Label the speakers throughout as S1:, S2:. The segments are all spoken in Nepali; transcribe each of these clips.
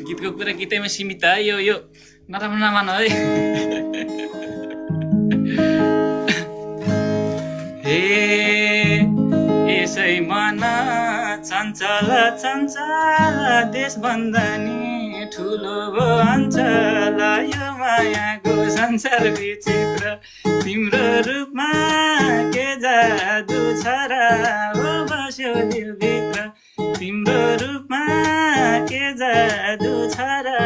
S1: गीतको कुरा गीतैमा सीमित है यो नराम्रो नमान है हे यसै मन चञ्चल चञ्चल देश बन्धनी ठुलो भो अञ्चल यो मायाको संसार विचित्र तिम्रो रूपमा के जादु छ र हो बस्यो दिलभित्र तिम्रो रूपमा के जादु छ र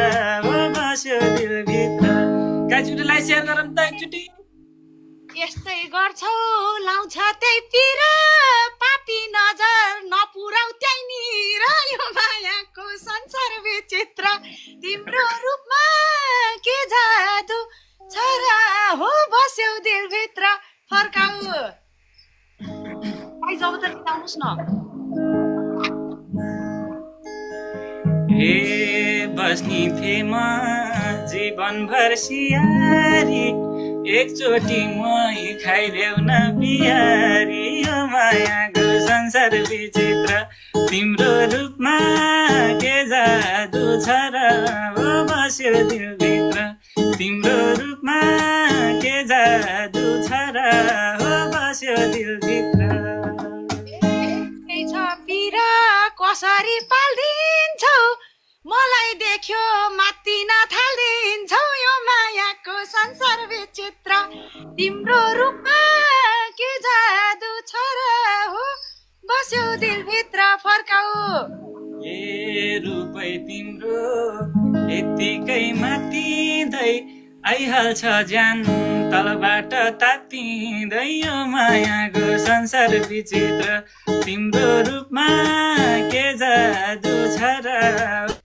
S1: हो बस्यो दिलभित्र गाइजलाई सेयर गरौँ त एकचोटि
S2: यस्तै गर्छौ लाउँछ त्यही पिर पापी नजर नपुराउ त्यही निर यो मायाको संसार विचित्र तिम्रो रूपमा के जादु छ र हो बस्यौ दिलभित्र फर्काऊ जब त आउनुहोस् न
S1: हे बस्नी थिए म जीवनभर सियारी एकचोटि मै खाइदेऊ न बिहारी यो मायाको संसार विचित्र तिम्रो रूपमा के जादु छ र हो बस्यो दिलभित्र तिम्रो रूपमा के जादु छ र हो बस्यो दिलभित्र
S2: छ पिर कसरी पाल्दिन्छौ मलाई देख्यो मात्तिन थाल्दिन्छौ यो मायाको संसार विचित्र तिम्रो रूपमा के जादु छ र हो बस्यो दिलभित्र फर्काऊ
S1: ए रूपै तिम्रो यतिकै मात्तिँदै आइहाल्छ ज्यान तलबाट तात्तिँदै यो मायाको संसार विचित्र तिम्रो रूपमा के जादु छ र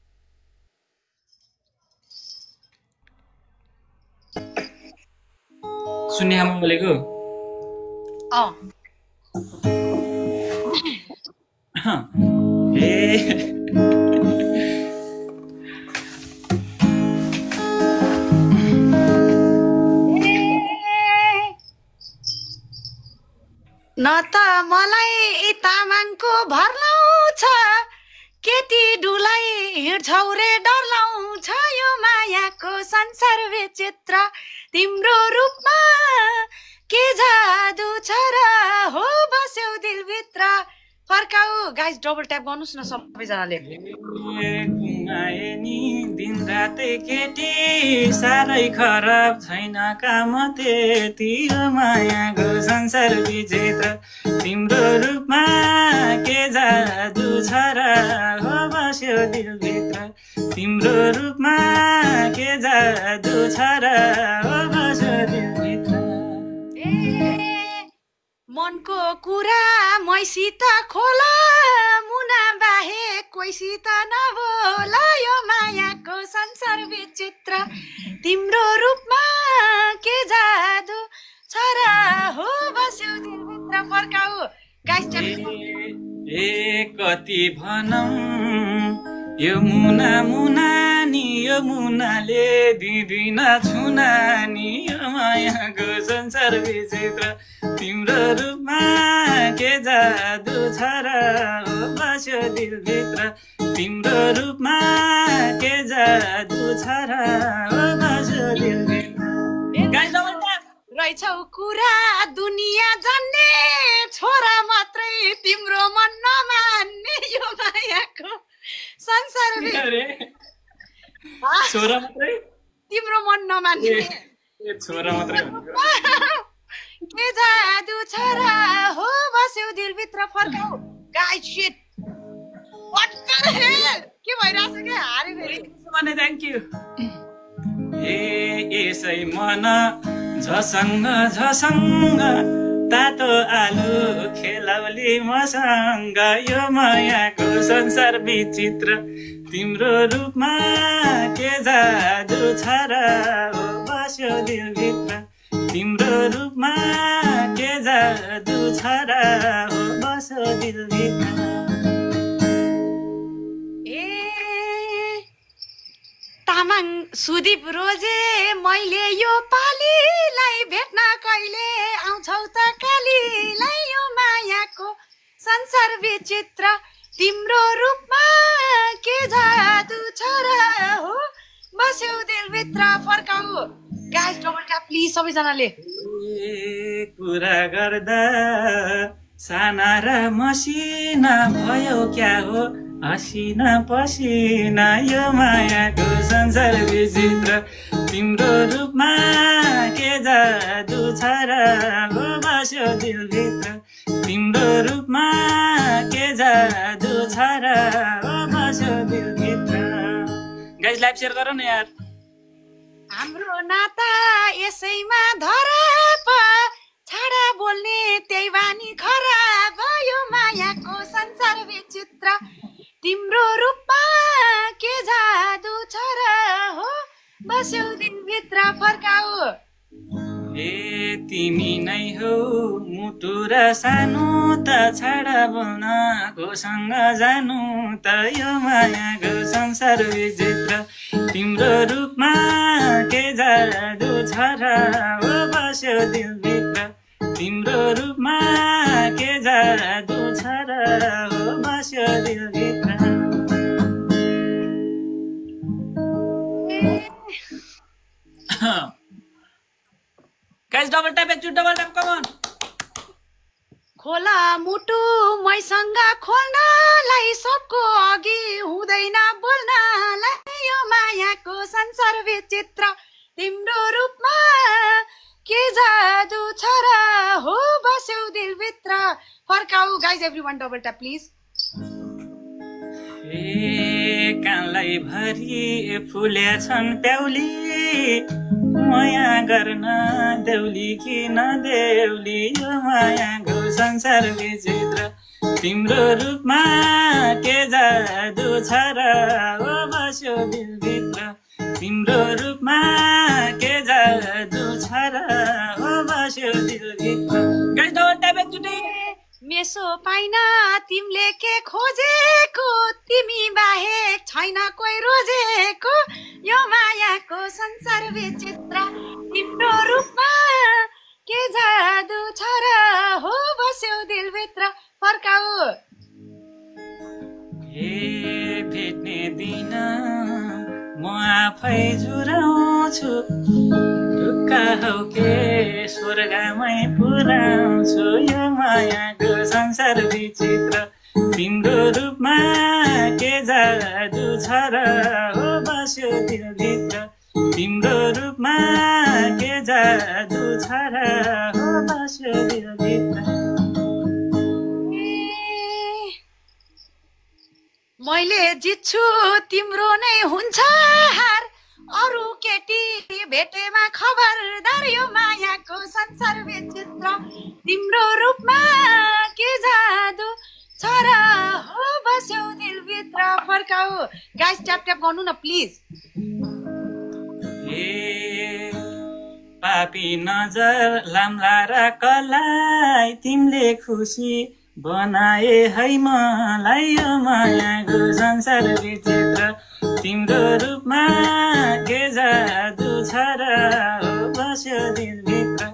S1: सुन्ने आमा बोलेको
S2: न त मलाई तामाङको भर लाउँछ केटी डुलाई हिँड्छौ रे डर लाउँछ यो मायाको संसार विचित्र तिम्रो रूपमा के जादु छ र हो बस्यौ दिलभित्र फर्काऊ गाइस डबल ट्याप गर्नुस् न सबैजनाले
S1: नि दिन रातै केटी साह्रै खराब छैन काम त्यति हो मायाको संसार विचित्र तिम्रो रूपमा के जादु छ र हो बस्यो दिलभित्र तिम्रो रूपमा के जादु छ र हो बस्यो दिलभित्र
S2: मनको कुरा मैसित खोला मुना बाहे कोइसित नबोला यो मायाको संसार विचित्र तिम्रो रूपमा के जादु छ र हो बस्यो दिलभित्र फर्काऊ गाइस
S1: ए कति भनौँ यो मुना मुना नि यो मुनाले दिदिन छुना नि यो मायाको संसार विचित्र तिम्रो रूपमा के जादु छ र हो बस्यो दिलभित्र तिम्रो रूपमा के जादु छ र हो बस्यो दिलभित्र
S2: रहेछौ कुरा दुनिया जान्ने छोरा मात्रै तिम्रो मन नमान्ने यो मायाको संसार
S1: छोरा मात्रै
S2: तिम्रो मन नमान्ने
S1: छोरा मात्रै
S2: के जादु छ र हो बस्यौ दिलभित्र फर्काऊ guys shit what the hell के भइराछ के हारे फेरि
S1: भने थ्यांक यू यसै मन झसङ्ग झसङ्ग तातो आलु खेलाउली मसँग यो मायाको संसार विचित्र तिम्रो रूपमा के जादु छ र हो बस्यो दिलभित्र तिम्रो रूपमा के जादु छ र हो बस्यो दिलभित्र
S2: तामाङ सुदीप रोजे मैले यो पालीलाई भेट्न कहिले आउँछौ त कालीलाई यो मायाको संसार विचित्र तिम्रो रूपमा के जादु छ र हो बस्यौ दिलभित्र फर्काऊ गाइस डबल ट्याप प्लिज सबैजनाले
S1: कुरा गर्दा साना र मसिना भयो क्या हो हसिना पसिना यो मायाको संसार विचित्र तिम्रो रूपमा के जादु छ र हो बस्यो दिलभित्र तिम्रो रूपमा के जादु छ र हो बस्यो दिलभित्र गाइस लाइभ शेयर गर न यार
S2: हाम्रो नाता यसैमा धरा छाडा बोल्ने त्यही बानी खराब यो मायाको संसार विचित्र तिम्रो रूपमा के जादु छ र हो बस्यौ दिनभित्र फर्काऊ
S1: ए तिमी नै हो मुटु र सानो त छाडा बोल्न कोसँग जानु त यो मायाको संसार विचित्र तिम्रो रूपमा के जादु छ र हो बस्यो दिलभित्र तिम्रो रूपमा के जादु छ र हो बस्यो दिलभित्र गाइस डबल ट्याप एकचोटि डबल ट्याप कम अन
S2: खोला मुटु मैसँग खोल्नलाई सबको अघि हुँदैन बोल्नलाई यो मायाको संसार विचित्र तिम्रो रूपमा के जादु छ र हो बस्यौ दिलभित्र फर्काऊ guys everyone double tap please
S1: ए कानलाई भरि फुल्या छन् प्याउली माया गर्न देउली कि नदेउली यो मायाको संसार विचित्र तिम्रो रूपमा के जादु छ र हो बस्यो दिलभित्र तिम्रो रूपमा के जादु छ र हो बस्यो दिलभित्र गाइस डबल ट्याप एकचोटि
S2: मेसो पाइन तिमीले के खोजेको तिमी बाहेक छैन कोही रोजेको यो मायाको संसार विचित्र तिम्रो रूपमा के जादु छ र हो बस्यौ दिलभित्र फर्काऊ
S1: ए भेट्ने दिन म आफै जुराउँछु ढुक्का हौ के स्वर्गमै पुर्याउँछु यो मायाको संसार विचित्र तिम्रो रूपमा के जादु छ र हो बस्यो दिलभित्र तिम्रो रूपमा के जादु छ र हो बस्यो दिलभित्र
S2: मैले जित्छु तिम्रो नै हुन्छ हार अरु केटी भेटेमा खबरदार यो मायाको संसार विचित्र तिम्रो रूपमा के जादु छ र हो बस्यौ दिलभित्र फर्काऊ गाइस ट्याप ट्याप गर्नु न प्लिज
S1: ए पापी नजर लाम्ला र कलाई तिमीले खुसी बनाए है मलाई यो मायाको संसार विचित्र तिम्रो रूपमा के जादु छ र हो बस्यो दिलभित्र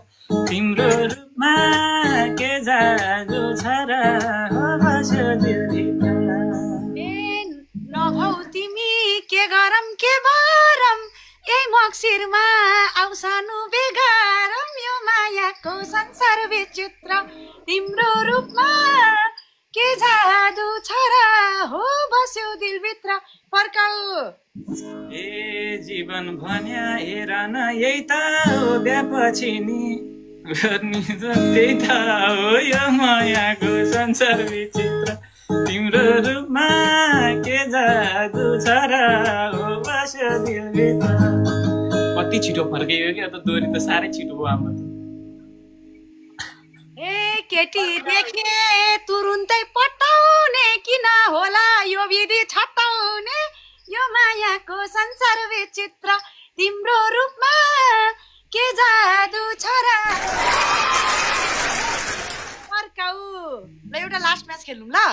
S1: तिम्रो रूपमा के जादु छ र हो बस्यो दिलभित्र
S2: ए नभौ तिमी के गरम के भरम यही मक्सिरमा आउँसानु बेगारम यो मायाको संसार विचित्र तिम्रो रूपमा के जादु छ र हो बस्यो दिलभित्र फर्काऊ
S1: ए जीवन भन्या हेर न यही त हो ब्यापछि नि गर्ने त्यही त हो यो मायाको संसार विचित्र तिम्रो रूपमा के जादु छ र हो बस्यो दिलभित्र कति छिटो फर्कियो क्या त दोरी त साह्रै छिटो भयो हाम्रो त
S2: ए केटी देखे तुरुन्तै पटाउने किन होला यो विधि छटाउने यो मायाको संसार विचित्र तिम्रो रूपमा के जादु छ र फर्काऊ ल एउटा लास्ट म्याच खेलौँ ल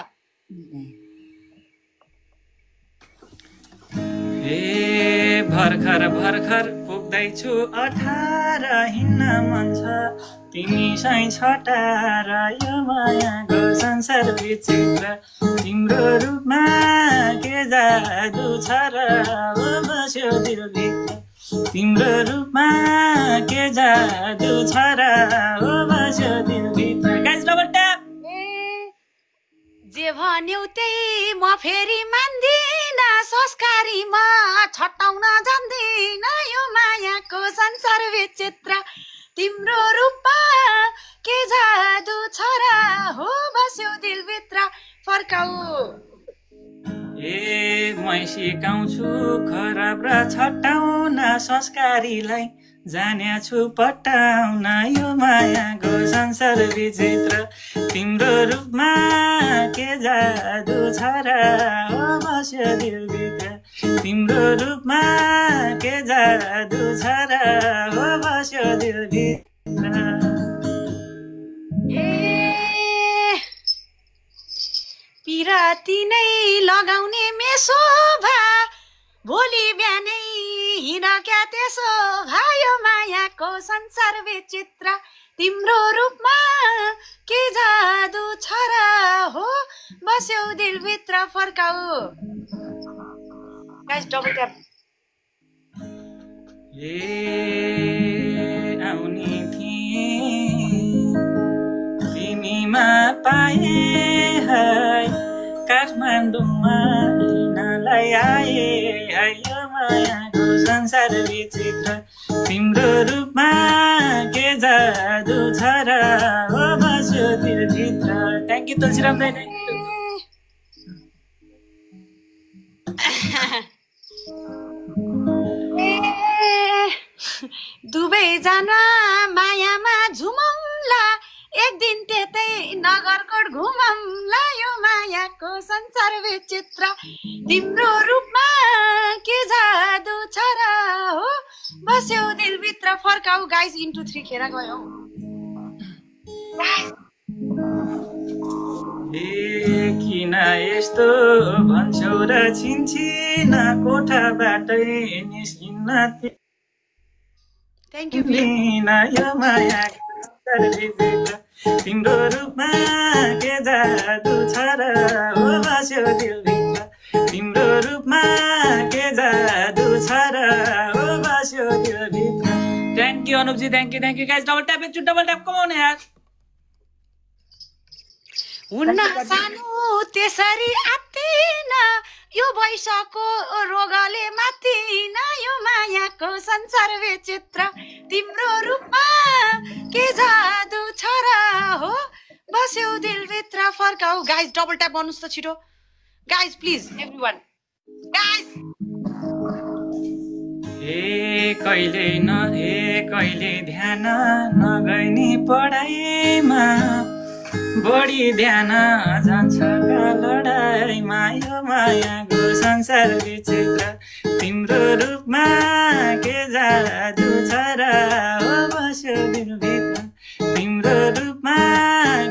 S1: ए भर्खर भर्खर पुग्दैछु 18 हिँड्न मन छ तिमी सै छटार यो मायाको संसार विचित्र तिम्रो रूपमा के जादु छ र ओ बस्यो दिलभित्र तिम्रो रूपमा के जादु छ र ओ बस्यो दिलभित्र गाइस डबल ट्याप
S2: जे भन्यौ त्यही म फेरि मान्दिन संस्कारी म छटाउन जान्दिन यो मायाको संसार विचित्र तिम्रो रूपमा के जादु छ र हो बस्यो दिलभित्र फर्काऊ
S1: ए मै सिकाउँछु खराब र छटाउन संस्कारीलाई जान्याछु पटाउन यो मायाको संसार विचित्र तिम्रो रूपमा के जादु छ र ओ बस्यो दिलभित्र तिम्रो रूपमा के जादु छ र ओ बस्यो दिलभित्र
S2: पिराती नै लगाउने मेसोभा भोलि बिहानै हिँड क्या त्यसो भयो मायाको संसार विचित्र तिम्रो रूपमा के जादु छ र हो बस्यौ दिलभित्र फर्काऊ गाइस डबल ट्याप
S1: ए आउने थिए तिमीमा पाए है काठमाडौँमा हिँड्नलाई आए है यो मायाको संसार विचित्र तिम्रो रूपमा के जादु छ र हो बस्यो दिलभित्र थ्याङ्क यू तुलसीराम दाइ
S2: दुवैजना मायामा झुमौँला एक दिन त्यतै नगरकोट घुमौँला यो मायाको संसार विचित्र तिम्रो रूपमा के जादु छ र हो बस्यौ दिलभित्र फर्काऊ गाइस इन्टु 3 खेर गयौ
S1: ए किन यस्तो भन्छौ र छिनछिन कोठाबाटै निस्किन
S2: थ्याङ्क यू
S1: यो माया तिम्रो रूपमा के जादु छ र हो बस्यो दिलभित्र तिम्रो रूपमा के जादु छ र हो बस्यो दिलभित्र थ्याङ्क यू अनुपजी thank you guys double tap एकचोटि डबल ट्याप कमाउनु यार
S2: हुन्न सानो त्यसरी आत्तिन यो वैशाखको रोगले मात्तिन यो मायाको संसार विचित्र तिम्रो रूपमा के जादु छ र हो बस्यौ दिलभित्र फर्काऊ गाइस डबल ट्याप गर्नुस् त छिटो गाइस प्लिज एभ्रीवन गाइस
S1: कहिले ध्यान नगर्ने पढाइमा बढी ध्यान जान्छ लडाइमा यो मायाको संसार विचित्र तिम्रो रूपमा के जादु छ र हो बस्यो दिलभित्र तिम्रो रूपमा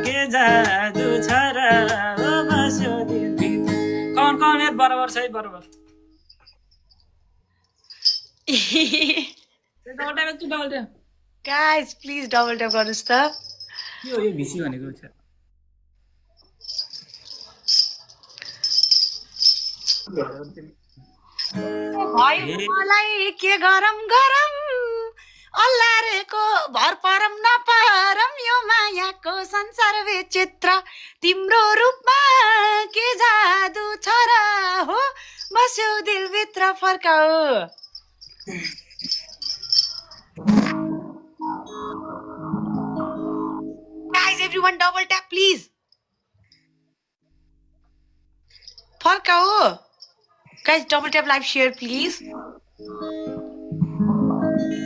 S1: के जादु छ र हो बस्यो दिलभित्र कौन यार बराबर छ है बराबर double tap
S2: guys please double tap गर्नुस् त
S1: यो भिसी भनेको छ
S2: मलाई के गरम गरम अल्लारेको भर परम नपरम यो मायाको संसार विचित्र तिम्रो रूपमा के जादु छ र हो बस्यौ दिलभित्र फर्काऊ Guys, everyone double tap please. Furkao. Guys, double tap live share please.